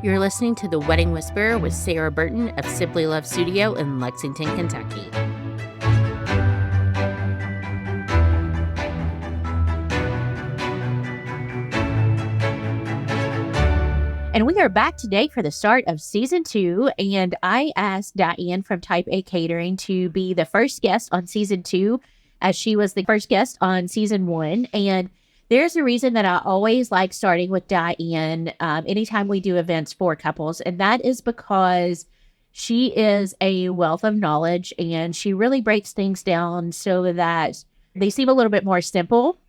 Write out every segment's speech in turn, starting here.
You're listening to The Wedding Whisperer with Sarah Burton of Simply Love Studio in Lexington, Kentucky. And we are back today for the start of season 2, and I asked Diane from Type A Catering to be the first guest on season 2, as she was the first guest on season 1. And there's a reason that I always like starting with Diane anytime we do events for couples, and that is because she is a wealth of knowledge, and she really breaks things down so that they seem a little bit more simple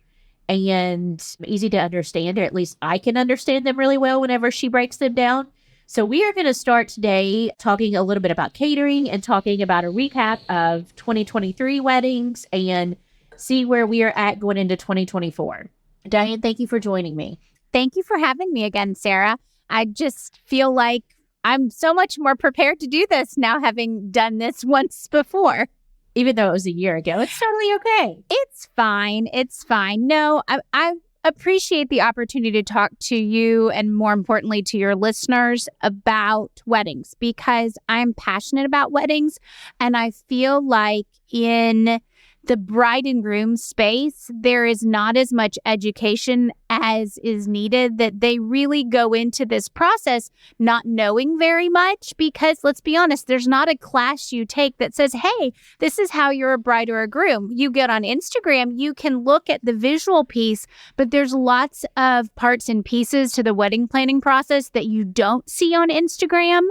and easy to understand, or at least I can understand them really well whenever she breaks them down. So we are going to start today talking a little bit about catering and talking about a recap of 2023 weddings and see where we are at going into 2024. Diane, thank you for joining me. Thank you for having me again, Sarah. I just feel like I'm so much more prepared to do this now, having done this once before. Even though it was a year ago, it's totally okay. It's fine. It's fine. No, I appreciate the opportunity to talk to you and, more importantly, to your listeners about weddings, because I'm passionate about weddings, and I feel like in the bride and groom space, there is not as much education as is needed, that they really go into this process not knowing very much, because let's be honest, there's not a class you take that says, hey, this is how you're a bride or a groom. You get on Instagram, you can look at the visual piece, but there's lots of parts and pieces to the wedding planning process that you don't see on Instagram.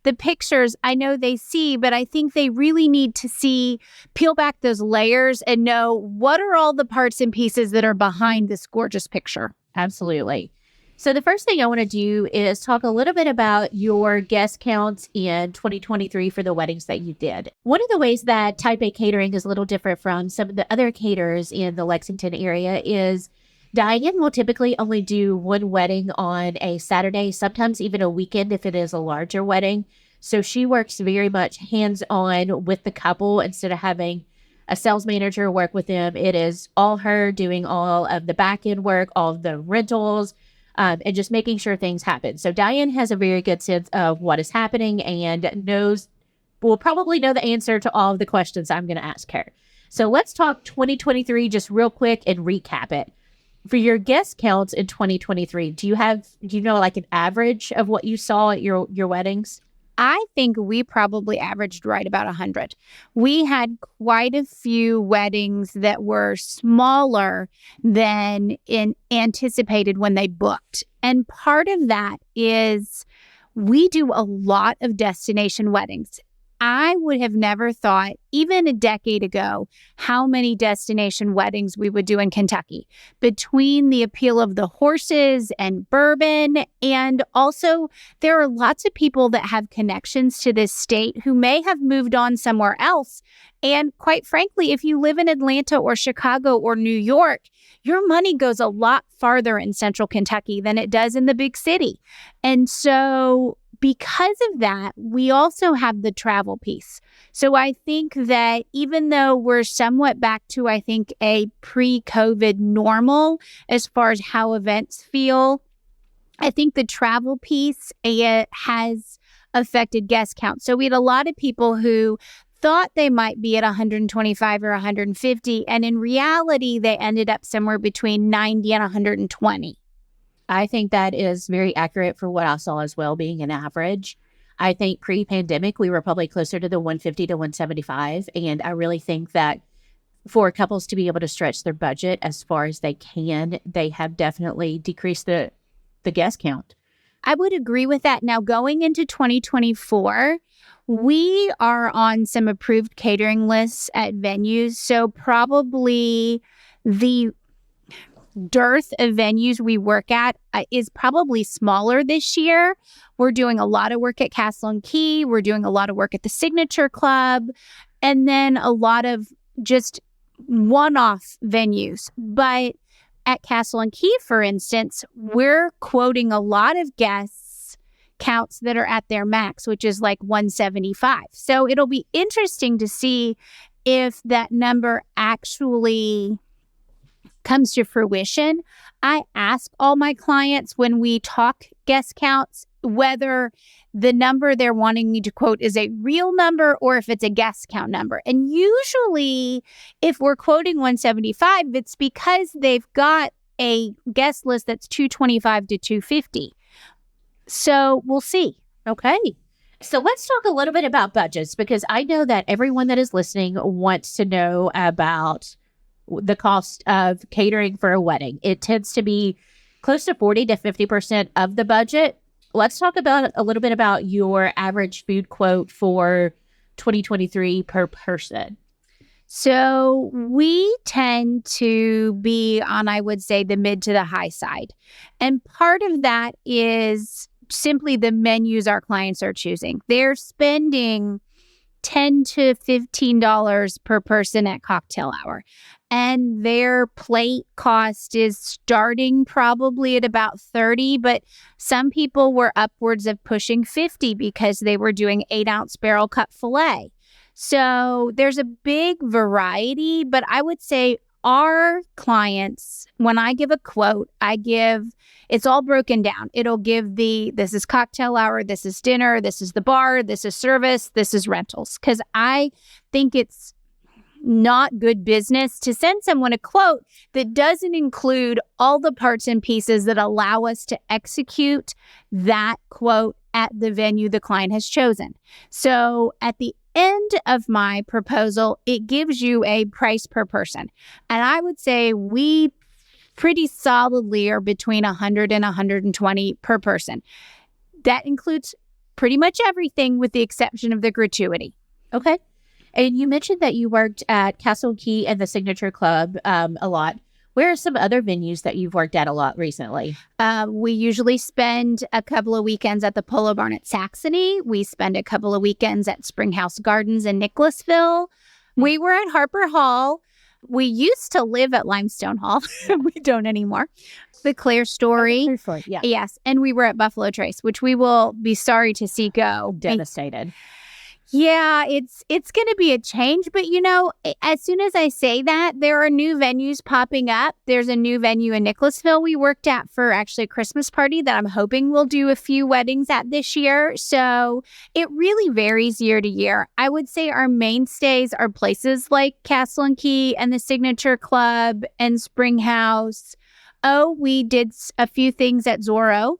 The pictures, I know they see, but I think they really need to peel back those layers and know what are all the parts and pieces that are behind this gorgeous picture. Absolutely. So the first thing I want to do is talk a little bit about your guest counts in 2023 for the weddings that you did. One of the ways that Type A Catering is a little different from some of the other caterers in the Lexington area is Diane will typically only do one wedding on a Saturday, sometimes even a weekend if it is a larger wedding. So she works very much hands-on with the couple instead of having a sales manager work with them. It is all her doing all of the back-end work, all of the rentals, and just making sure things happen. So Diane has a very good sense of what is happening and will probably know the answer to all of the questions I'm going to ask her. So let's talk 2023 just real quick and recap it. For your guest counts in 2023, do you know like an average of what you saw at your weddings? I think we probably averaged right about 100. We had quite a few weddings that were smaller than anticipated when they booked. And part of that is we do a lot of destination weddings. I would have never thought, even a decade ago, how many destination weddings we would do in Kentucky. Between the appeal of the horses and bourbon, and also there are lots of people that have connections to this state who may have moved on somewhere else. And quite frankly, if you live in Atlanta or Chicago or New York, your money goes a lot farther in central Kentucky than it does in the big city. And so because of that, we also have the travel piece. So I think that even though we're somewhat back to, I think, a pre-COVID normal as far as how events feel, I think the travel piece has affected guest count. So we had a lot of people who thought they might be at 125 or 150, and in reality, they ended up somewhere between 90 and 120. I think that is very accurate for what I saw as well, being an average. I think pre-pandemic, we were probably closer to the 150 to 175. And I really think that for couples to be able to stretch their budget as far as they can, they have definitely decreased the guest count. I would agree with that. Now, going into 2024, we are on some approved catering lists at venues. So probably the dearth of venues we work at is probably smaller this year. We're doing a lot of work at Castle and Key. We're doing a lot of work at the Signature Club, and then a lot of just one-off venues. But at Castle and Key, for instance, we're quoting a lot of guests counts that are at their max, which is like 175. So it'll be interesting to see if that number actually comes to fruition. I ask all my clients when we talk guest counts, whether the number they're wanting me to quote is a real number or if it's a guest count number. And usually, if we're quoting 175, it's because they've got a guest list that's 225 to 250. So we'll see. Okay. So let's talk a little bit about budgets, because I know that everyone that is listening wants to know about the cost of catering for a wedding. It tends to be close to 40 to 50% of the budget. Let's talk about a little bit about your average food quote for 2023 per person. So we tend to be on, I would say, the mid to the high side. And part of that is simply the menus our clients are choosing. They're spending $10 to $15 per person at cocktail hour. And their plate cost is starting probably at about 30, but some people were upwards of pushing 50 because they were doing 8-ounce barrel cut filet. So there's a big variety, but I would say our clients, when I give a quote, it's all broken down. It'll give this is cocktail hour, this is dinner, this is the bar, this is service, this is rentals. Because I think it's not good business to send someone a quote that doesn't include all the parts and pieces that allow us to execute that quote at the venue the client has chosen. So at the end of my proposal, it gives you a price per person. And I would say we pretty solidly are between 100 and 120 per person. That includes pretty much everything with the exception of the gratuity. Okay. And you mentioned that you worked at Castle Key and the Signature Club a lot. Where are some other venues that you've worked at a lot recently? We usually spend a couple of weekends at the Polo Barn at Saxony. We spend a couple of weekends at Springhouse Gardens in Nicholasville. We were at Harper Hall. We used to live at Limestone Hall. We don't anymore. The Claire Story. Yeah. Yes. And we were at Buffalo Trace, which we will be sorry to see go. Devastated. Yeah, it's going to be a change. But, as soon as I say that, there are new venues popping up. There's a new venue in Nicholasville we worked at for actually a Christmas party that I'm hoping we'll do a few weddings at this year. So it really varies year to year. I would say our mainstays are places like Castle and Key and the Signature Club and Springhouse. Oh, we did a few things at Zorro.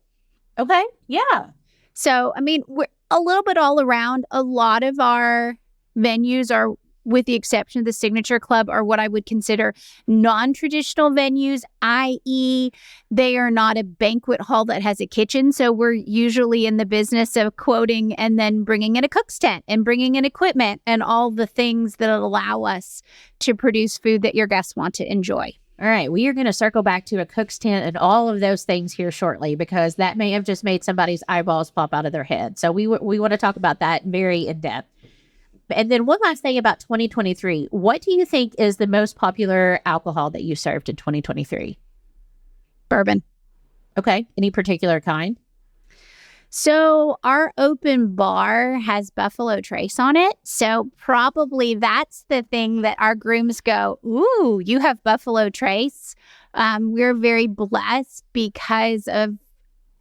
Okay. Yeah. So, we're a little bit all around. A lot of our venues are, with the exception of the Signature Club, are what I would consider non-traditional venues, i.e. they are not a banquet hall that has a kitchen. So we're usually in the business of quoting and then bringing in a cook's tent and bringing in equipment and all the things that allow us to produce food that your guests want to enjoy. All right, we are going to circle back to a cook's tent and all of those things here shortly, because that may have just made somebody's eyeballs pop out of their head. So we want to talk about that very in depth. And then one last thing about 2023. What do you think is the most popular alcohol that you served in 2023? Bourbon. Okay. Any particular kind? So our open bar has Buffalo Trace on it. So probably that's the thing that our grooms go, ooh, you have Buffalo Trace. We're very blessed because of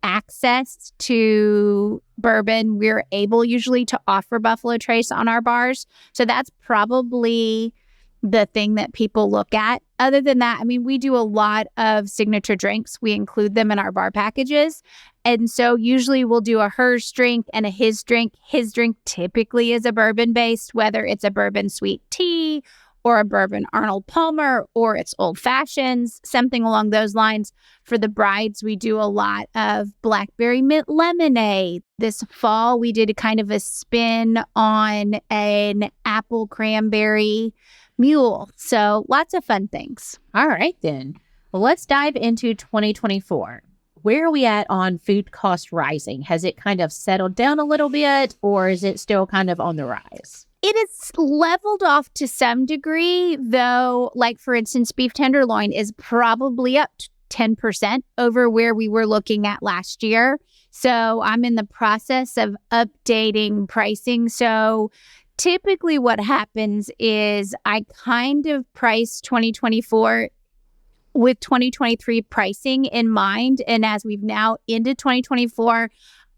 access to bourbon. We're able usually to offer Buffalo Trace on our bars. So that's probably the thing that people look at. Other than that, we do a lot of signature drinks. We include them in our bar packages. And so usually we'll do a hers drink and a his drink. His drink typically is a bourbon based, whether it's a bourbon sweet tea or a bourbon Arnold Palmer or it's old fashions, something along those lines. For the brides, we do a lot of blackberry mint lemonade. This fall, we did a kind of a spin on an apple cranberry mule. So lots of fun things. All right, then. Well, let's dive into 2024. Where are we at on food cost rising? Has it kind of settled down a little bit, or is it still kind of on the rise? It is leveled off to some degree, though, like for instance, beef tenderloin is probably up 10% over where we were looking at last year. So I'm in the process of updating pricing. So typically what happens is I kind of price 2024 with 2023 pricing in mind. And as we've now into 2024,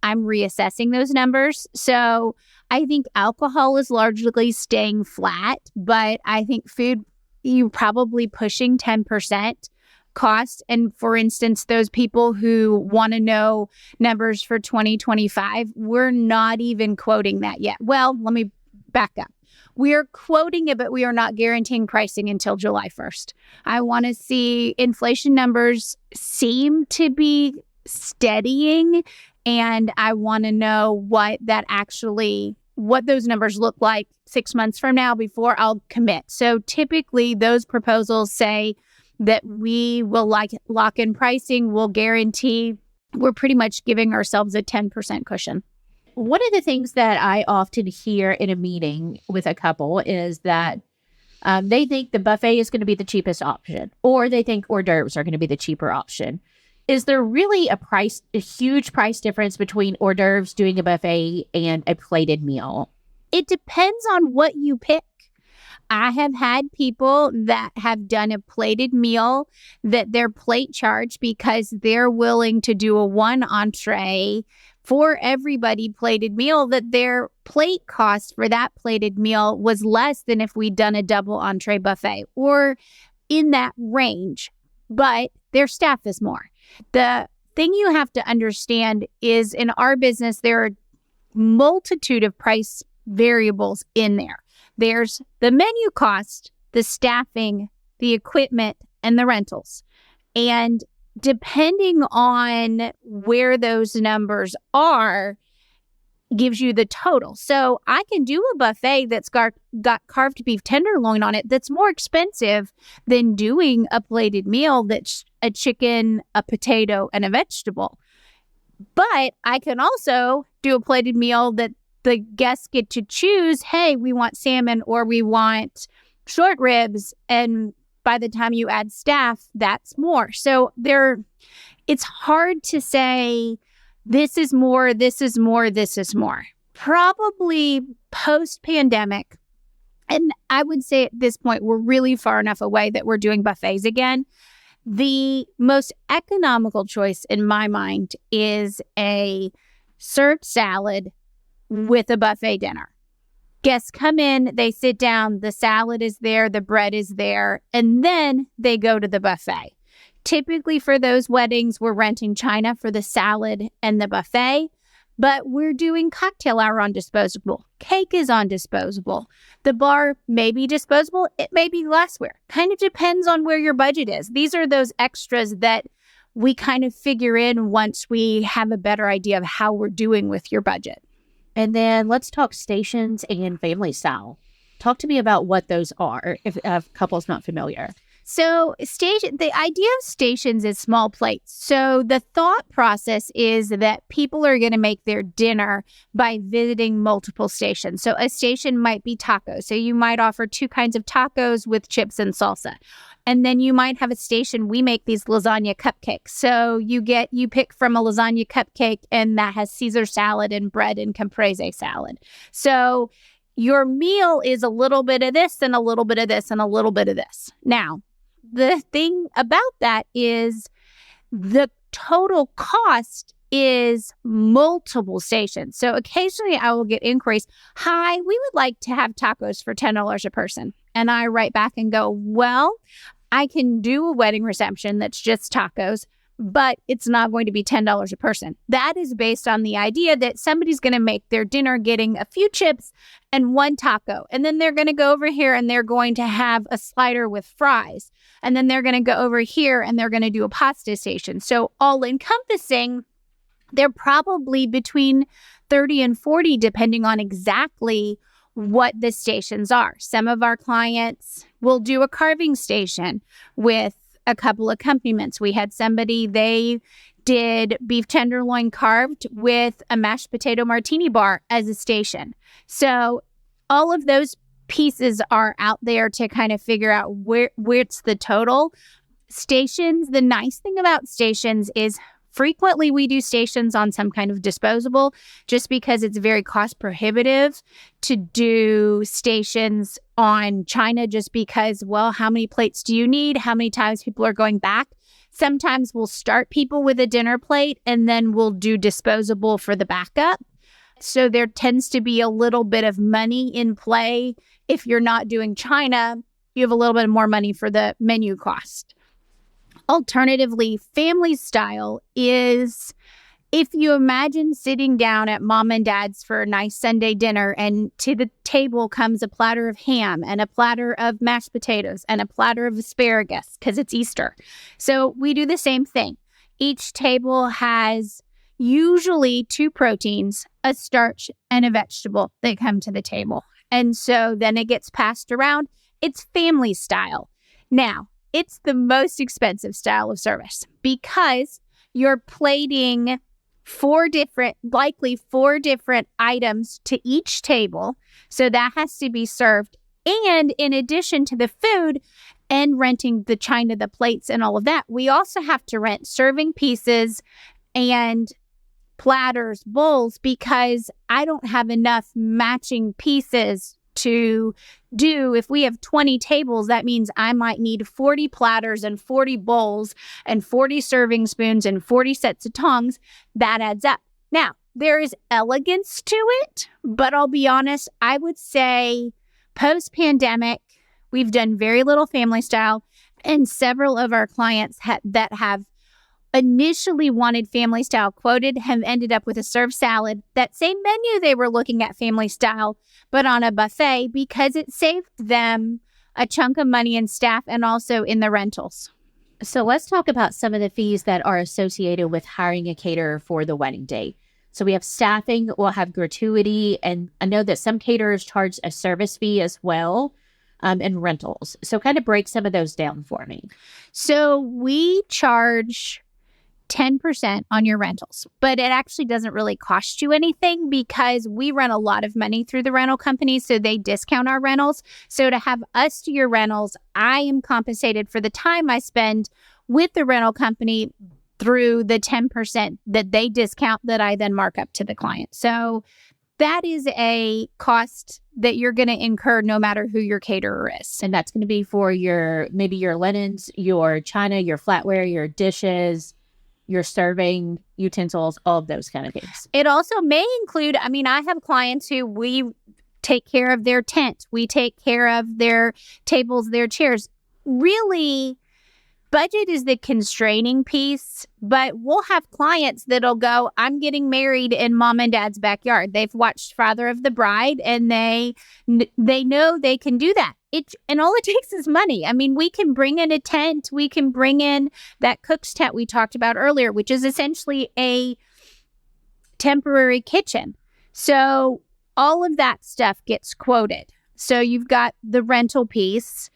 I'm reassessing those numbers. So I think alcohol is largely staying flat, but I think food, you're probably pushing 10% cost. And for instance, those people who want to know numbers for 2025, we're not even quoting that yet. Well, let me back up. We are quoting it, but we are not guaranteeing pricing until July 1st. I want to see inflation numbers seem to be steadying, and I want to know what those numbers look like 6 months from now before I'll commit. So typically those proposals say that we will lock in pricing, we'll guarantee. We're pretty much giving ourselves a 10% cushion. One of the things that I often hear in a meeting with a couple is that they think the buffet is going to be the cheapest option, or they think hors d'oeuvres are going to be the cheaper option. Is there really a huge price difference between hors d'oeuvres, doing a buffet, and a plated meal? It depends on what you pick. I have had people that have done a plated meal that their plate charge because they're willing to do a one entree for everybody plated meal, that their plate cost for that plated meal was less than if we'd done a double entree buffet, or in that range, but their staff is more. The thing you have to understand is in our business, there are multitude of price variables in there. There's the menu cost, the staffing, the equipment, and the rentals. And depending on where those numbers are, gives you the total. So I can do a buffet that's got carved beef tenderloin on it that's more expensive than doing a plated meal that's a chicken, a potato, and a vegetable. But I can also do a plated meal that the guests get to choose, hey, we want salmon or we want short ribs. And by the time you add staff, that's more. So it's hard to say this is more, this is more, this is more. Probably post-pandemic, and I would say at this point, we're really far enough away that we're doing buffets again. The most economical choice in my mind is a served salad with a buffet dinner. Guests come in, they sit down, the salad is there, the bread is there, and then they go to the buffet. Typically for those weddings, we're renting china for the salad and the buffet, but we're doing cocktail hour on disposable. Cake is on disposable. The bar may be disposable. It may be glassware. Kind of depends on where your budget is. These are those extras that we kind of figure in once we have a better idea of how we're doing with your budget. And then let's talk stations and family style. Talk to me about what those are, if a couple's not familiar. So the idea of stations is small plates. So the thought process is that people are going to make their dinner by visiting multiple stations. So a station might be tacos. So you might offer 2 kinds of tacos with chips and salsa. And then you might have a station, we make these lasagna cupcakes. So you pick from a lasagna cupcake and that has Caesar salad and bread and caprese salad. So your meal is a little bit of this and a little bit of this and a little bit of this. Now, the thing about that is the total cost is multiple stations. So occasionally I will get inquiries, hi, we would like to have tacos for $10 a person. And I write back and go, well, I can do a wedding reception that's just tacos, but it's not going to be $10 a person. That is based on the idea that somebody's going to make their dinner getting a few chips and 1 taco. And then they're going to go over here and they're going to have a slider with fries. And then they're going to go over here and they're going to do a pasta station. So all encompassing, they're probably between 30 and 40, depending on exactly what the stations are. Some of our clients will do a carving station with a couple accompaniments. We had somebody, they did beef tenderloin carved with a mashed potato martini bar as a station. So all of those pieces are out there to kind of figure out where's the total. Stations, the nice thing about stations is frequently we do stations on some kind of disposable just because it's very cost prohibitive to do stations on china just because, well, how many plates do you need? How many times people are going back? Sometimes we'll start people with a dinner plate and then we'll do disposable for the backup. So there tends to be a little bit of money in play. If you're not doing China, you have a little bit more money for the menu cost. Alternatively, family style is if you imagine sitting down at mom and dad's for a nice Sunday dinner and to the table comes a platter of ham and a platter of mashed potatoes and a platter of asparagus because it's Easter. So we do the same thing. Each table has usually 2 proteins, a starch, and a vegetable that come to the table. And so then it gets passed around. It's family style. Now, it's the most expensive style of service because you're plating 4 different items to each table. So that has to be served. And in addition to the food and renting the china, the plates, and all of that, we also have to rent serving pieces and platters, bowls, because I don't have enough matching pieces to do. If we have 20 tables, that means I might need 40 platters and 40 bowls and 40 serving spoons and 40 sets of tongs. That adds up. Now, there is elegance to it, but I'll be honest, I would say post-pandemic, we've done very little family style, and several of our clients that have initially wanted family style quoted have ended up with a served salad. That same menu they were looking at family style, but on a buffet because it saved them a chunk of money in staff and also in the rentals. So let's talk about some of the fees that are associated with hiring a caterer for the wedding day. So we have staffing, we'll have gratuity, and I know that some caterers charge a service fee as well, and rentals. So kind of break some of those down for me. So we charge 10% on your rentals, but it actually doesn't really cost you anything because we run a lot of money through the rental companies, so they discount our rentals. So to have us do your rentals, I am compensated for the time I spend with the rental company through the 10% that they discount that I then mark up to the client. So that is a cost that you're going to incur no matter who your caterer is. And that's going to be for maybe your linens, your china, your flatware, your dishes, your serving utensils, all of those kind of things. It also may include, I have clients who we take care of their tent. We take care of their tables, their chairs. Really, budget is the constraining piece, but we'll have clients that'll go, I'm getting married in mom and dad's backyard. They've watched Father of the Bride and they know they can do that. And all it takes is money. We can bring in a tent. We can bring in that cook's tent we talked about earlier, which is essentially a temporary kitchen. So all of that stuff gets quoted. So you've got the rental piece,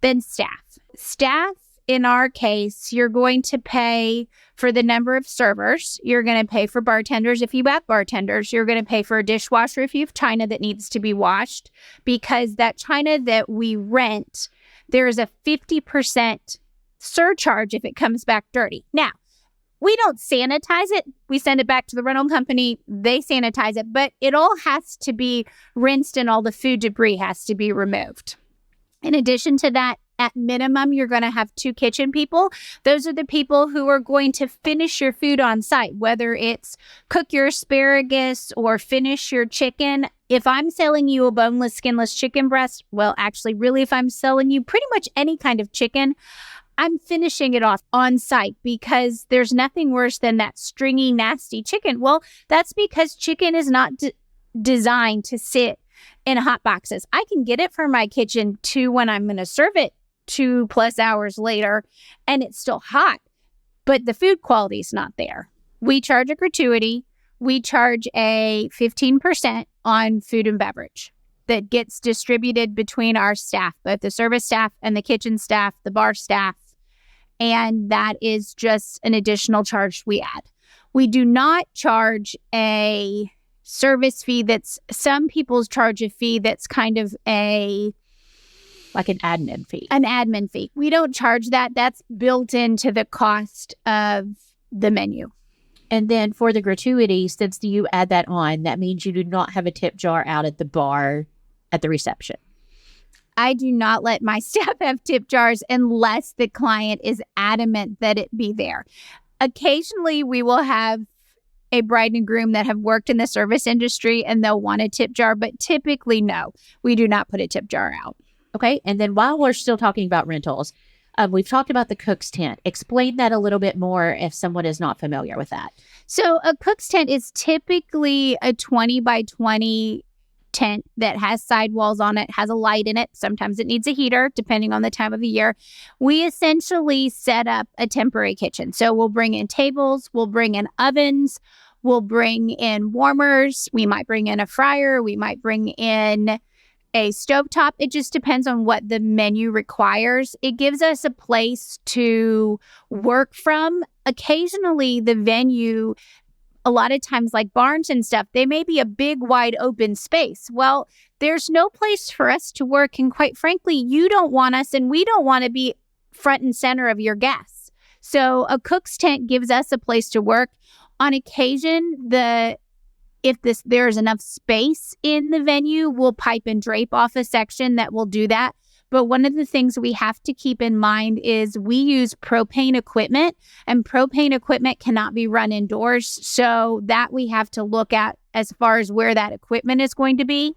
then staff. Staff, in our case, you're going to pay for the number of servers. You're going to pay for bartenders if you have bartenders. You're going to pay for a dishwasher if you have china that needs to be washed, because that china that we rent, there is a 50% surcharge if it comes back dirty. Now, we don't sanitize it. We send it back to the rental company. They sanitize it, but it all has to be rinsed and all the food debris has to be removed. In addition to that, at minimum, you're going to have 2 kitchen people. Those are the people who are going to finish your food on site, whether it's cook your asparagus or finish your chicken. If I'm selling you a boneless, skinless chicken breast, well, actually, really, if I'm selling you pretty much any kind of chicken, I'm finishing it off on site because there's nothing worse than that stringy, nasty chicken. Well, that's because chicken is not designed to sit in hot boxes. I can get it from my kitchen to when I'm going to serve it 2+ hours later, and it's still hot, but the food quality is not there. We charge a gratuity. We charge a 15% on food and beverage that gets distributed between our staff, both the service staff and the kitchen staff, the bar staff, and that is just an additional charge we add. We do not charge a service fee some people charge a fee that's kind of like an admin fee. An admin fee. We don't charge that. That's built into the cost of the menu. And then for the gratuity, since you add that on, that means you do not have a tip jar out at the bar at the reception. I do not let my staff have tip jars unless the client is adamant that it be there. Occasionally, we will have a bride and groom that have worked in the service industry and they'll want a tip jar, but typically, no, we do not put a tip jar out. Okay. And then while we're still talking about rentals, we've talked about the cook's tent. Explain that a little bit more if someone is not familiar with that. So a cook's tent is typically a 20 by 20 tent that has sidewalls on it, has a light in it. Sometimes it needs a heater, depending on the time of the year. We essentially set up a temporary kitchen. So we'll bring in tables, we'll bring in ovens, we'll bring in warmers. We might bring in a fryer. We might bring in a stovetop. It just depends on what the menu requires. It gives us a place to work from. Occasionally, the venue, a lot of times like barns and stuff, they may be a big, wide open space. Well, there's no place for us to work. And quite frankly, you don't want us and we don't want to be front and center of your guests. So a cook's tent gives us a place to work. On occasion, if there is enough space in the venue, we'll pipe and drape off a section that will do that. But one of the things we have to keep in mind is we use propane equipment, and propane equipment cannot be run indoors. So that we have to look at as far as where that equipment is going to be.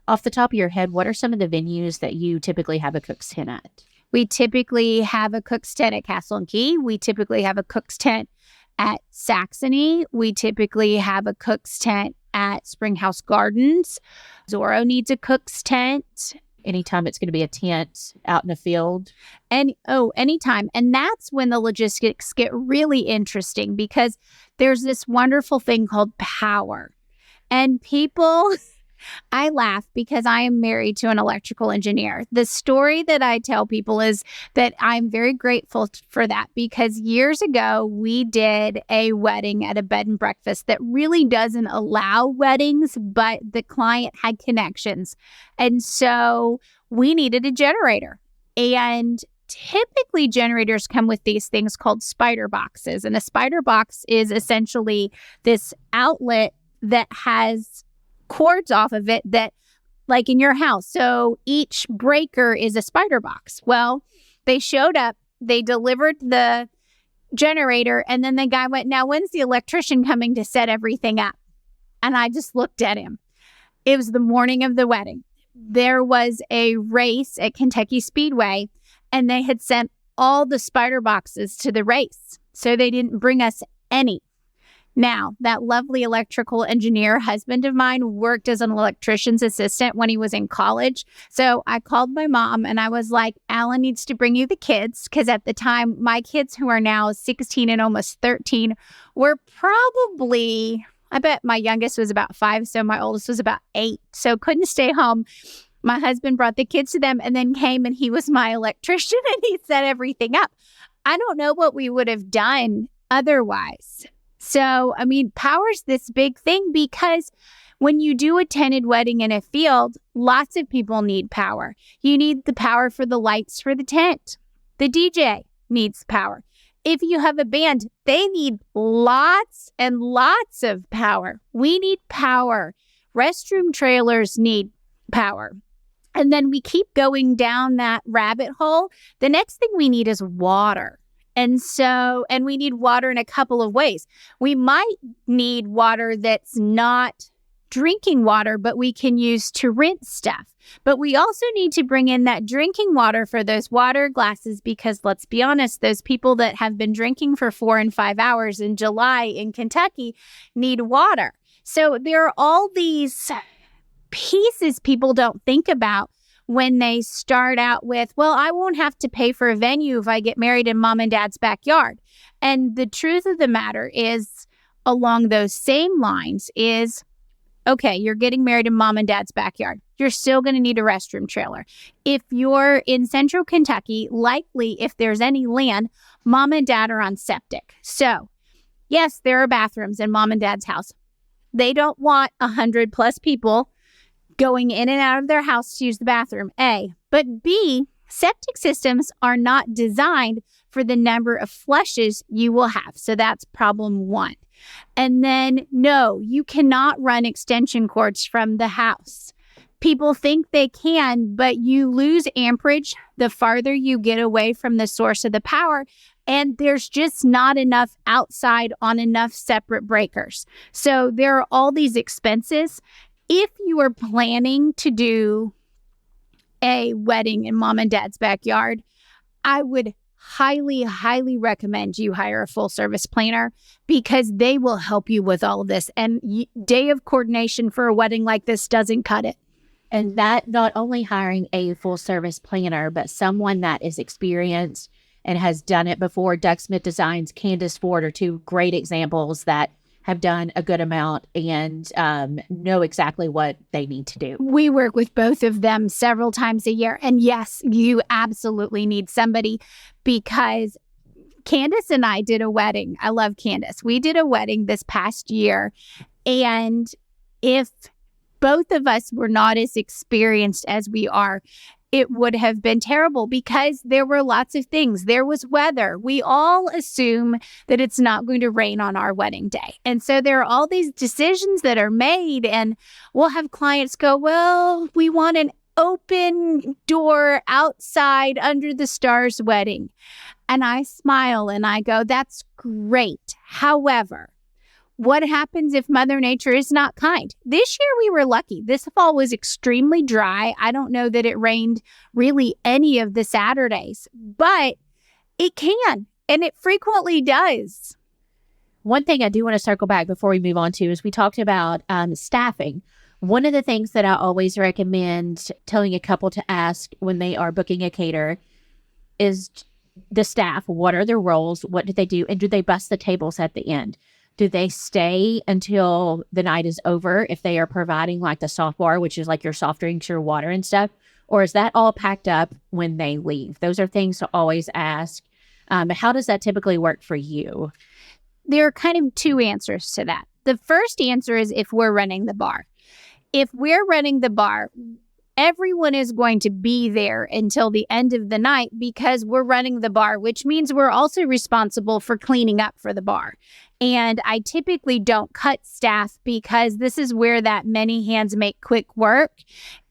Off the top of your head, what are some of the venues that you typically have a cook's tent at? We typically have a cook's tent at Castle and Key. We typically have a cook's tent at Saxony. We typically have a cook's tent at Springhouse Gardens. Zorro needs a cook's tent. Anytime it's going to be a tent out in the field. Anytime. And that's when the logistics get really interesting because there's this wonderful thing called power. And people, I laugh because I am married to an electrical engineer. The story that I tell people is that I'm very grateful for that because years ago, we did a wedding at a bed and breakfast that really doesn't allow weddings, but the client had connections. And so we needed a generator. And typically generators come with these things called spider boxes. And a spider box is essentially this outlet that has cords off of it that, like in your house. So each breaker is a spider box. Well, they showed up, they delivered the generator, and then the guy went, "Now, when's the electrician coming to set everything up?" And I just looked at him. It was the morning of the wedding. There was a race at Kentucky Speedway, and they had sent all the spider boxes to the race. So they didn't bring us any. Now, that lovely electrical engineer husband of mine worked as an electrician's assistant when he was in college. So I called my mom and I was like, "Alan needs to bring you the kids." Because at the time, my kids, who are now 16 and almost 13, were probably, I bet my youngest was about 5. So my oldest was about 8. So couldn't stay home. My husband brought the kids to them and then came and he was my electrician and he set everything up. I don't know what we would have done otherwise. So, I mean, power's this big thing because when you do a tented wedding in a field, lots of people need power. You need the power for the lights for the tent. The DJ needs power. If you have a band, they need lots and lots of power. We need power. Restroom trailers need power. And then we keep going down that rabbit hole. The next thing we need is water. And we need water in a couple of ways. We might need water that's not drinking water, but we can use to rinse stuff. But we also need to bring in that drinking water for those water glasses because let's be honest, those people that have been drinking for 4 and 5 hours in July in Kentucky need water. So there are all these pieces people don't think about when they start out with, well, I won't have to pay for a venue if I get married in mom and dad's backyard. And the truth of the matter is, along those same lines is, okay, you're getting married in mom and dad's backyard. You're still going to need a restroom trailer. If you're in central Kentucky, likely if there's any land, mom and dad are on septic. So yes, there are bathrooms in mom and dad's house. They don't want 100 plus people going in and out of their house to use the bathroom, A. But B, septic systems are not designed for the number of flushes you will have. So that's problem 1. And then, no, you cannot run extension cords from the house. People think they can, but you lose amperage the farther you get away from the source of the power. And there's just not enough outside on enough separate breakers. So there are all these expenses. If you are planning to do a wedding in mom and dad's backyard, I would highly, highly recommend you hire a full service planner because they will help you with all of this. And day of coordination for a wedding like this doesn't cut it. And that not only hiring a full service planner, but someone that is experienced and has done it before. Doug Smith Designs, Candace Ford are two great examples that have done a good amount and know exactly what they need to do. We work with both of them several times a year. And yes, you absolutely need somebody because Candace and I did a wedding. I love Candace. We did a wedding this past year. And if both of us were not as experienced as we are, it would have been terrible because there were lots of things. There was weather. We all assume that it's not going to rain on our wedding day. And so there are all these decisions that are made, and we'll have clients go, well, we want an open door outside under the stars wedding. And I smile and I go, that's great. However, what happens if Mother Nature is not kind? This year we were lucky. This fall was extremely dry. I don't know that it rained really any of the Saturdays, but it can, and it frequently does. One thing I do want to circle back before we move on to is we talked about staffing. One of the things that I always recommend telling a couple to ask when they are booking a caterer is the staff. What are their roles? What do they do? And do they bust the tables at the end? Do they stay until the night is over if they are providing like the soft bar, which is like your soft drinks, your water and stuff? Or is that all packed up when they leave? Those are things to always ask. How does that typically work for you? There are kind of two answers to that. The first answer is if we're running the bar. If we're running the bar, everyone is going to be there until the end of the night because we're running the bar, which means we're also responsible for cleaning up for the bar. And I typically don't cut staff because this is where that many hands make quick work.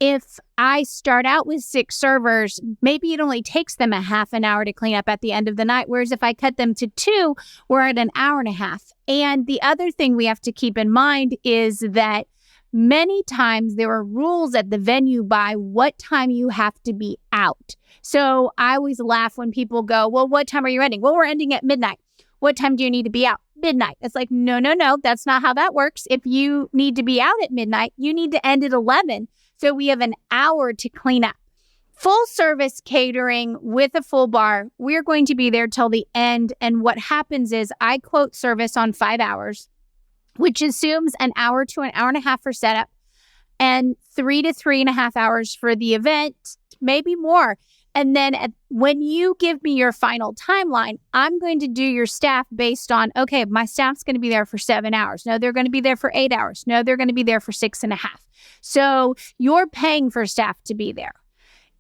If I start out with 6 servers, maybe it only takes them a half an hour to clean up at the end of the night. Whereas if I cut them to 2, we're at an hour and a half. And the other thing we have to keep in mind is that many times there are rules at the venue by what time you have to be out. So I always laugh when people go, well, what time are you ending? Well, we're ending at midnight. What time do you need to be out? Midnight. It's like, no. That's not how that works. If you need to be out at midnight, you need to end at 11. So we have an hour to clean up. Full service catering with a full bar, we're going to be there till the end. And what happens is I quote service on 5 hours, which assumes an hour to an hour and a half for setup and 3 to 3.5 hours for the event, maybe more. And then when you give me your final timeline, I'm going to do your staff based on, okay, my staff's going to be there for 7 hours. No, they're going to be there for 8 hours. No, they're going to be there for 6.5. So you're paying for staff to be there.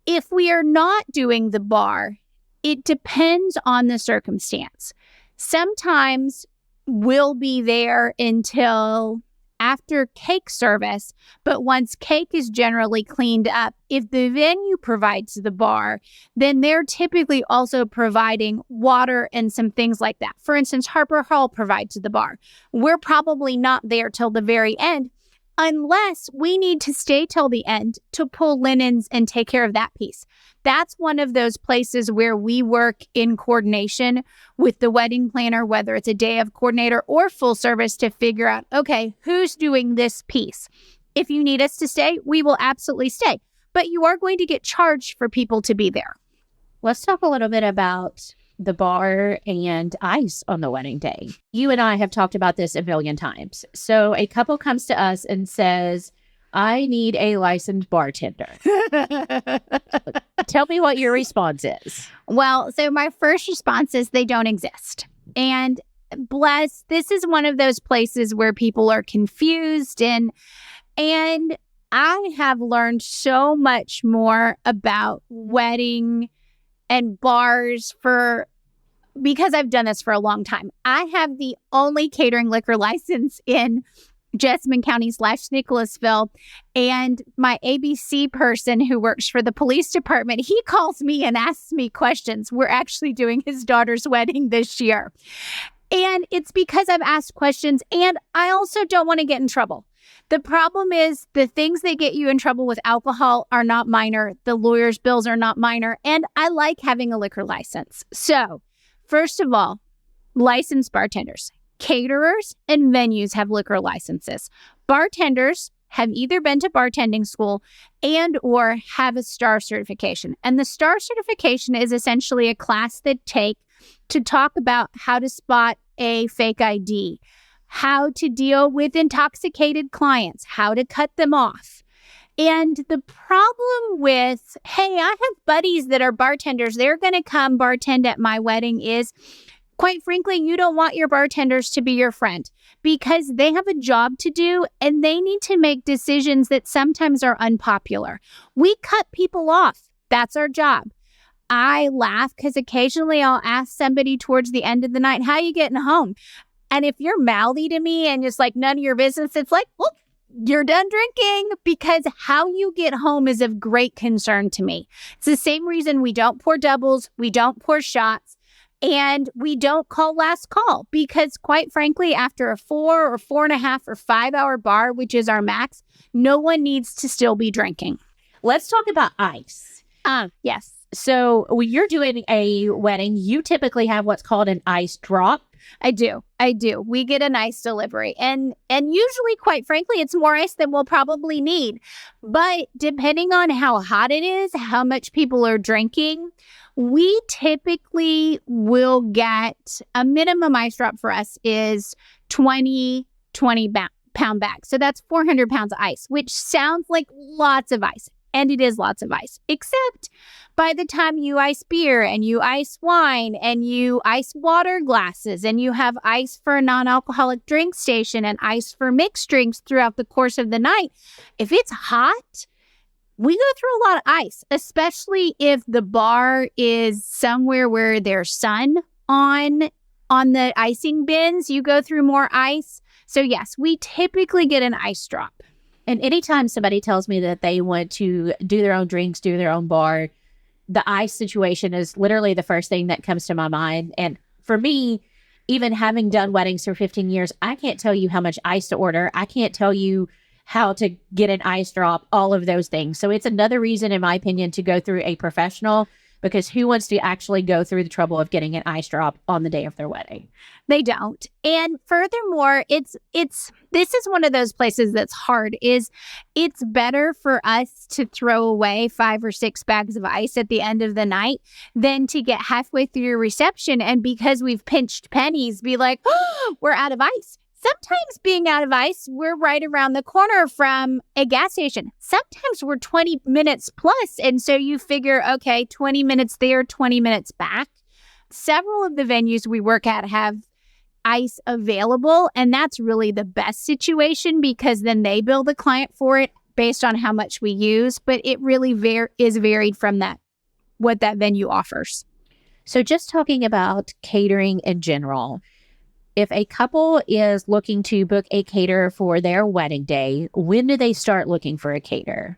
If we are not doing the bar, it depends on the circumstance. Sometimes we'll be there until after cake service, but once cake is generally cleaned up, if the venue provides the bar, then they're typically also providing water and some things like that. For instance, Harper Hall provides the bar. We're probably not there till the very end, unless we need to stay till the end to pull linens and take care of that piece. That's one of those places where we work in coordination with the wedding planner, whether it's a day of coordinator or full service, to figure out, okay, who's doing this piece? If you need us to stay, we will absolutely stay. But you are going to get charged for people to be there. Let's talk a little bit about the bar and ice on the wedding day. You and I have talked about this a million times. So a couple comes to us and says, I need a licensed bartender. Tell me what your response is. Well, so my first response is they don't exist. And this is one of those places where people are confused. And I have learned so much more about wedding and bars because I've done this for a long time. I have the only catering liquor license in Jessamine County / Nicholasville. And my ABC person who works for the police department, he calls me and asks me questions. We're actually doing his daughter's wedding this year. And it's because I've asked questions, and I also don't want to get in trouble. The problem is the things that get you in trouble with alcohol are not minor. The lawyer's bills are not minor. And I like having a liquor license. So first of all, licensed bartenders, caterers, and venues have liquor licenses. Bartenders have either been to bartending school and or have a STAR certification. And the STAR certification is essentially a class that take to talk about how to spot a fake ID, how to deal with intoxicated clients, how to cut them off. And the problem with, hey, I have buddies that are bartenders, they're going to come bartend at my wedding is, quite frankly, you don't want your bartenders to be your friend because they have a job to do and they need to make decisions that sometimes are unpopular. We cut people off. That's our job. I laugh because occasionally I'll ask somebody towards the end of the night, how you getting home? And if you're mouthy to me and just like none of your business, it's like, well, you're done drinking, because how you get home is of great concern to me. It's the same reason we don't pour doubles, we don't pour shots, and we don't call last call, because quite frankly, after a 4 or 4.5 or 5 hour bar, which is our max, no one needs to still be drinking. Let's talk about ice. Yes. So when you're doing a wedding, you typically have what's called an ice drop. I do. We get an ice delivery. And usually, quite frankly, it's more ice than we'll probably need. But depending on how hot it is, how much people are drinking, we typically will get a minimum ice drop for us is 20 pound bags. So that's 400 pounds of ice, which sounds like lots of ice. And it is lots of ice, except by the time you ice beer and you ice wine and you ice water glasses and you have ice for a non-alcoholic drink station and ice for mixed drinks throughout the course of the night, if it's hot, we go through a lot of ice, especially if the bar is somewhere where there's sun on the icing bins. You go through more ice. So yes, we typically get an ice drop. And anytime somebody tells me that they want to do their own drinks, do their own bar, the ice situation is literally the first thing that comes to my mind. And for me, even having done weddings for 15 years, I can't tell you how much ice to order. I can't tell you how to get an ice drop, all of those things. So it's another reason, in my opinion, to go through a professional, because who wants to actually go through the trouble of getting an ice drop on the day of their wedding? They don't. And furthermore, this is one of those places that's hard. It's better for us to throw away 5 or 6 bags of ice at the end of the night than to get halfway through your reception and because we've pinched pennies, be like, oh, we're out of ice. Sometimes being out of ice, we're right around the corner from a gas station. Sometimes we're 20 minutes plus. And so you figure, okay, 20 minutes there, 20 minutes back. Several of the venues we work at have ice available. And that's really the best situation because then they bill the client for it based on how much we use. But it really is varied from what that venue offers. So just talking about catering in general, if a couple is looking to book a caterer for their wedding day, when do they start looking for a caterer?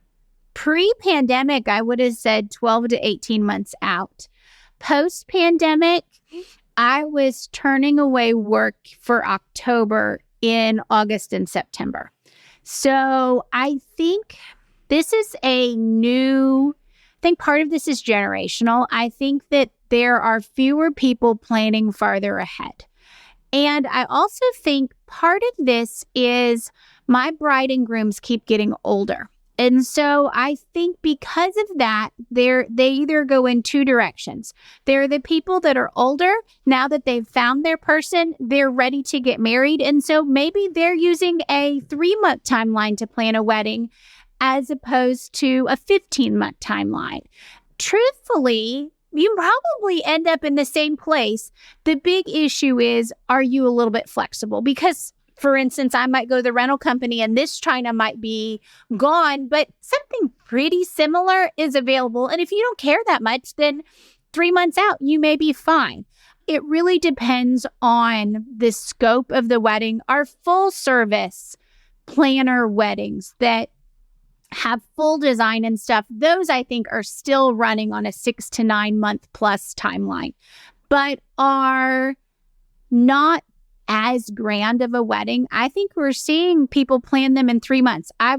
Pre-pandemic, I would have said 12 to 18 months out. Post-pandemic, I was turning away work for October in August and September. So I think this is I think part of this is generational. I think that there are fewer people planning farther ahead. And I also think part of this is my bride and grooms keep getting older. And so I think because of that, they either go in two directions. They're the people that are older. Now that they've found their person, they're ready to get married. And so maybe they're using a 3-month timeline to plan a wedding as opposed to a 15-month timeline. Truthfully, you probably end up in the same place. The big issue is, are you a little bit flexible? Because, for instance, I might go to the rental company and this china might be gone, but something pretty similar is available. And if you don't care that much, then 3 months out, you may be fine. It really depends on the scope of the wedding. Our full service planner weddings that have full design and stuff, those I think are still running on a 6 to 9 month plus timeline, but are not as grand of a wedding. I think we're seeing people plan them in 3 months. I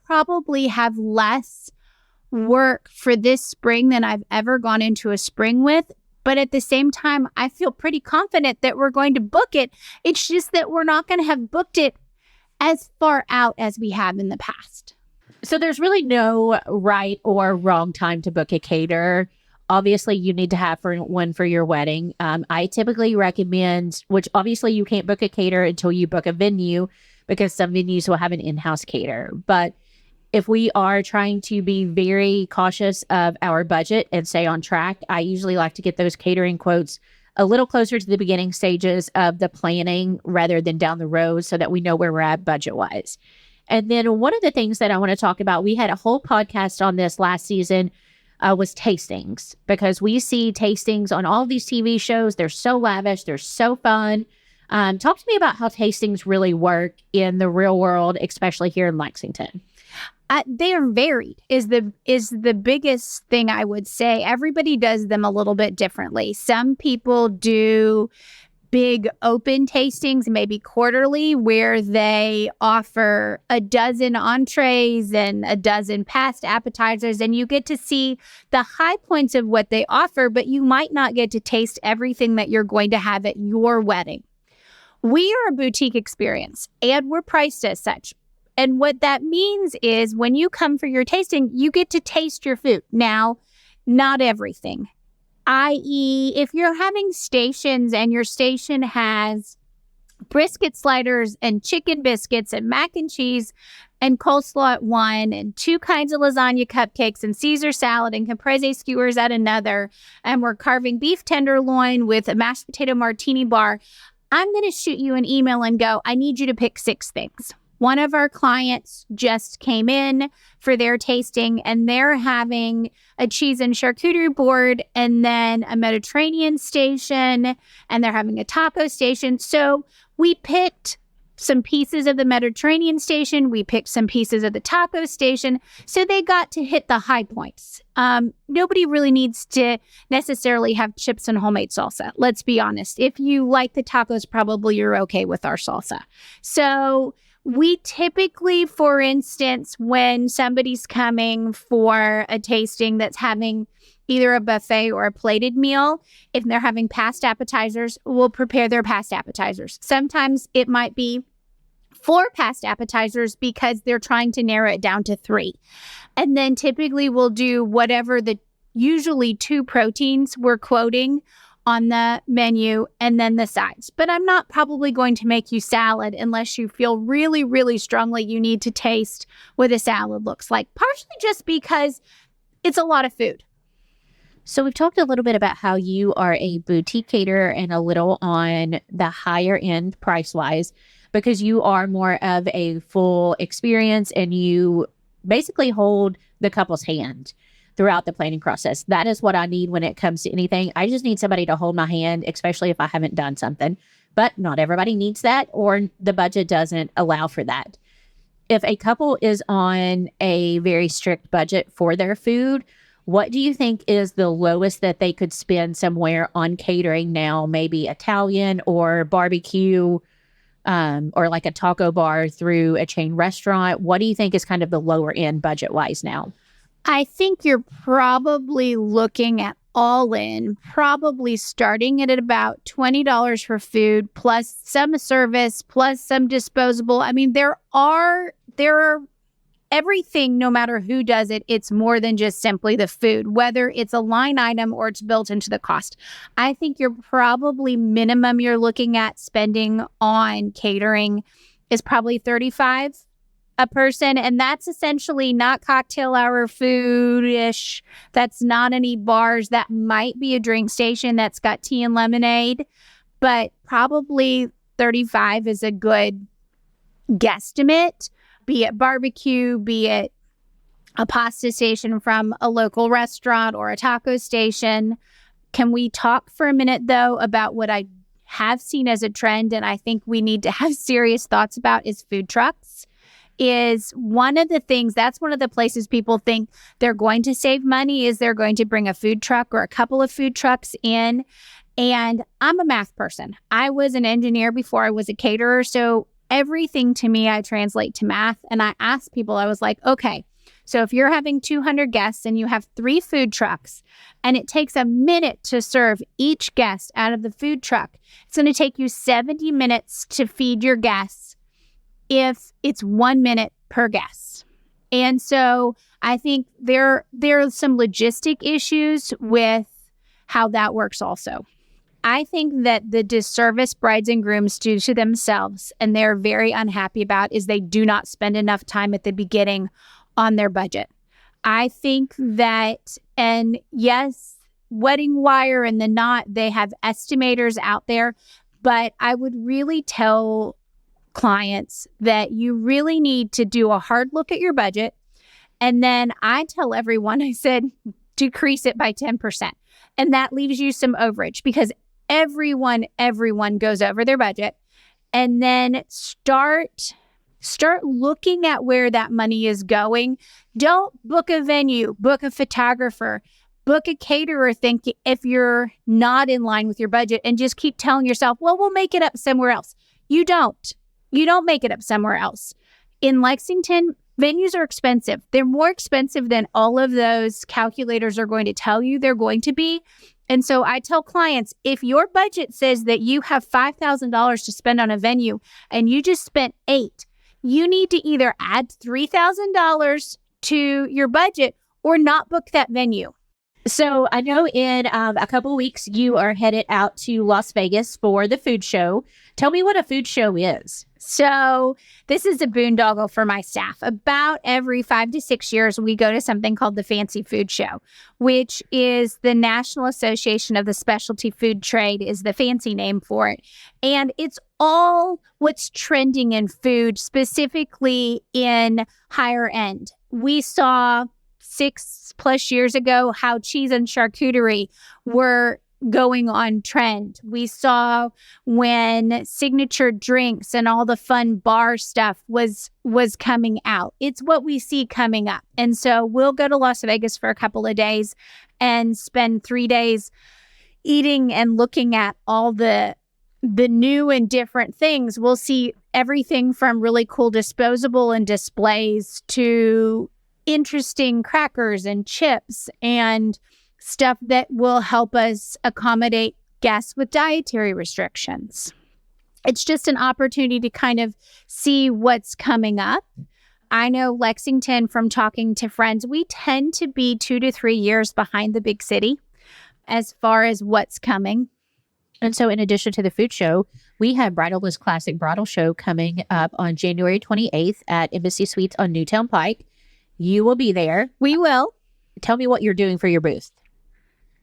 probably have less work for this spring than I've ever gone into a spring with. But at the same time, I feel pretty confident that we're going to book it. It's just that we're not going to have booked it as far out as we have in the past. So there's really no right or wrong time to book a caterer. Obviously, you need to have one for your wedding. I typically recommend, which obviously you can't book a caterer until you book a venue because some venues will have an in-house caterer. But if we are trying to be very cautious of our budget and stay on track, I usually like to get those catering quotes a little closer to the beginning stages of the planning rather than down the road so that we know where we're at budget-wise. And then one of the things that I want to talk about, we had a whole podcast on this last season, was tastings, because we see tastings on all of these TV shows. They're so lavish. They're so fun. Talk to me about how tastings really work in the real world, especially here in Lexington. They are varied is the biggest thing I would say. Everybody does them a little bit differently. Some people do big open tastings, maybe quarterly, where they offer a dozen entrees and a dozen past appetizers, and you get to see the high points of what they offer, but you might not get to taste everything that you're going to have at your wedding. We are a boutique experience, and we're priced as such. And what that means is when you come for your tasting, you get to taste your food. Now, not everything, i.e., if you're having stations and your station has brisket sliders and chicken biscuits and mac and cheese and coleslaw at one and 2 kinds of lasagna cupcakes and Caesar salad and caprese skewers at another, and we're carving beef tenderloin with a mashed potato martini bar, I'm going to shoot you an email and go, I need you to pick 6 things. One of our clients just came in for their tasting, and they're having a cheese and charcuterie board and then a Mediterranean station, and they're having a taco station. So we picked some pieces of the Mediterranean station. We picked some pieces of the taco station. So they got to hit the high points. Nobody really needs to necessarily have chips and homemade salsa. Let's be honest. If you like the tacos, probably you're okay with our salsa. So we typically, for instance, when somebody's coming for a tasting that's having either a buffet or a plated meal, if they're having past appetizers, we'll prepare their past appetizers. Sometimes it might be 4 past appetizers because they're trying to narrow it down to 3. And then typically we'll do whatever the usually 2 proteins we're quoting on the menu and then the sides. But I'm not probably going to make you salad unless you feel really, really strongly you need to taste what a salad looks like, partially just because it's a lot of food. So we've talked a little bit about how you are a boutique caterer and a little on the higher end price-wise, because you are more of a full experience and you basically hold the couple's hand throughout the planning process. That is what I need when it comes to anything. I just need somebody to hold my hand, especially if I haven't done something. But not everybody needs that, or the budget doesn't allow for that. If a couple is on a very strict budget for their food, what do you think is the lowest that they could spend somewhere on catering now? Maybe Italian or barbecue, or like a taco bar through a chain restaurant. What do you think is kind of the lower end budget-wise now? I think you're probably looking at all in, probably starting at about $20 for food, plus some service, plus some disposable. I mean, there are everything, no matter who does it, it's more than just simply the food, whether it's a line item or it's built into the cost. I think you're probably minimum you're looking at spending on catering is probably $35 a person, and that's essentially not cocktail hour food-ish. That's not any bars. That might be a drink station that's got tea and lemonade, but probably 35 is a good guesstimate, be it barbecue, be it a pasta station from a local restaurant or a taco station. Can we talk for a minute, though, about what I have seen as a trend, and I think we need to have serious thoughts about, is food trucks. Is one of the things, that's one of the places people think they're going to save money, is they're going to bring a food truck or a couple of food trucks in. And I'm a math person. I was an engineer before I was a caterer. So everything to me, I translate to math. And I asked people, I was like, okay, so if you're having 200 guests and you have 3 food trucks and it takes a minute to serve each guest out of the food truck, it's going to take you 70 minutes to feed your guests if it's 1 minute per guest. And so I think there are some logistic issues with how that works also. I think that the disservice brides and grooms do to themselves, and they're very unhappy about, is they do not spend enough time at the beginning on their budget. I think that, and yes, Wedding Wire and The Knot, they have estimators out there, but I would really tell clients that you really need to do a hard look at your budget. And then I tell everyone, I said, decrease it by 10%. And that leaves you some overage, because everyone goes over their budget. And then start looking at where that money is going. Don't book a venue, book a photographer, book a caterer, think if you're not in line with your budget, and just keep telling yourself, well, we'll make it up somewhere else. You don't make it up somewhere else. In Lexington, venues are expensive. They're more expensive than all of those calculators are going to tell you they're going to be. And so I tell clients, if your budget says that you have $5,000 to spend on a venue and you just spent $8,000, you need to either add $3,000 to your budget or not book that venue. So I know in a couple of weeks, you are headed out to Las Vegas for the food show. Tell me what a food show is. So this is a boondoggle for my staff. About every 5 to 6 years, we go to something called the Fancy Food Show, which is the National Association of the Specialty Food Trade, is the fancy name for it. And it's all what's trending in food, specifically in higher end. We saw 6+ years ago how cheese and charcuterie were going on trend. We saw when signature drinks and all the fun bar stuff was coming out. It's what we see coming up. And so we'll go to Las Vegas for a couple of days and spend 3 days eating and looking at all the new and different things. We'll see everything from really cool disposable and displays to interesting crackers and chips and stuff that will help us accommodate guests with dietary restrictions. It's just an opportunity to kind of see what's coming up. I know Lexington, from talking to friends, we tend to be 2 to 3 years behind the big city as far as what's coming. And so in addition to the food show, we have Bridalist Classic Bridal Show coming up on January 28th at Embassy Suites on Newtown Pike. You will be there. We will. Tell me what you're doing for your booth.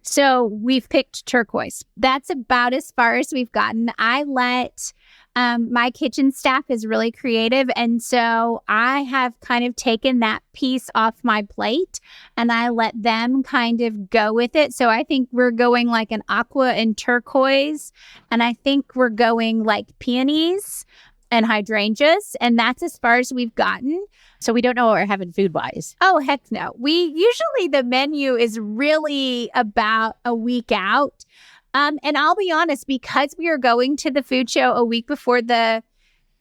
So we've picked turquoise. That's about as far as we've gotten. I let my kitchen staff is really creative. And so I have kind of taken that piece off my plate and I let them kind of go with it. So I think we're going like an aqua and turquoise. And I think we're going like peonies and hydrangeas. And that's as far as we've gotten. So we don't know what we're having food-wise. Oh, heck no. The menu is really about a week out. And I'll be honest, because we are going to the food show a week before the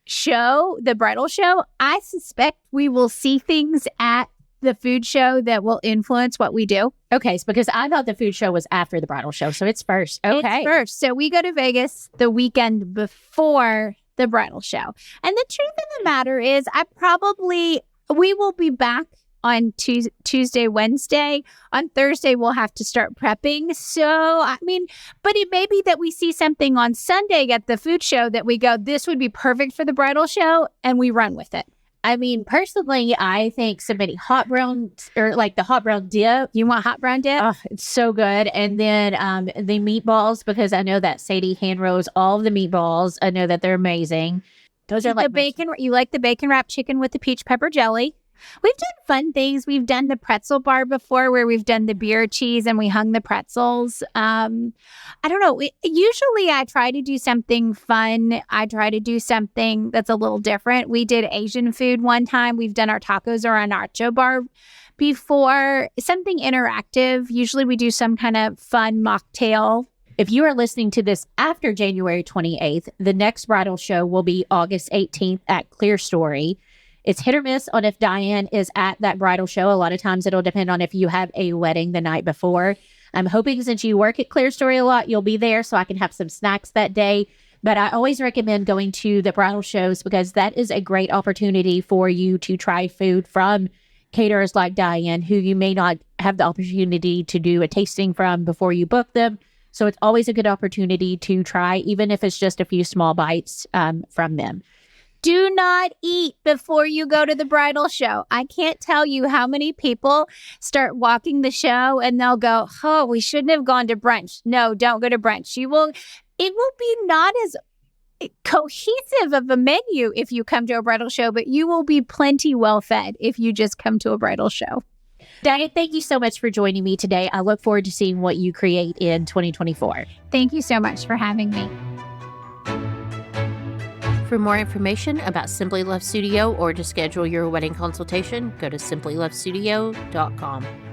show, the bridal show, I suspect we will see things at the food show that will influence what we do. Okay, so because I thought the food show was after the bridal show, so it's first. Okay. It's first. So we go to Vegas the weekend before the bridal show. And the truth of the matter is, we will be back on Tuesday, Wednesday. On Thursday, we'll have to start prepping. So, but it may be that we see something on Sunday at the food show that we go, this would be perfect for the bridal show, and we run with it. Personally, I think submitting hot brown, or like the hot brown dip. You want hot brown dip? Oh, it's so good. And then the meatballs, because I know that Sadie hand rolls all of the meatballs. I know that they're amazing. Those are like the bacon. You like the bacon wrapped chicken with the peach pepper jelly. We've done fun things. We've done the pretzel bar before where we've done the beer cheese and we hung the pretzels. I don't know. Usually I try to do something fun. I try to do something that's a little different. We did Asian food one time. We've done our tacos or our nacho bar before. Something interactive. Usually we do some kind of fun mocktail. If you are listening to this after January 28th, the next bridal show will be August 18th at Clear Story. It's hit or miss on if Diane is at that bridal show. A lot of times it'll depend on if you have a wedding the night before. I'm hoping since you work at Clear Story a lot, you'll be there so I can have some snacks that day. But I always recommend going to the bridal shows because that is a great opportunity for you to try food from caterers like Diane, who you may not have the opportunity to do a tasting from before you book them. So it's always a good opportunity to try, even if it's just a few small bites from them. Do not eat before you go to the bridal show. I can't tell you how many people start walking the show and they'll go, oh, we shouldn't have gone to brunch. No, don't go to brunch. It will be not as cohesive of a menu if you come to a bridal show, but you will be plenty well fed if you just come to a bridal show. Diane, thank you so much for joining me today. I look forward to seeing what you create in 2024. Thank you so much for having me. For more information about Simply Love Studio or to schedule your wedding consultation, go to simplylovestudio.com.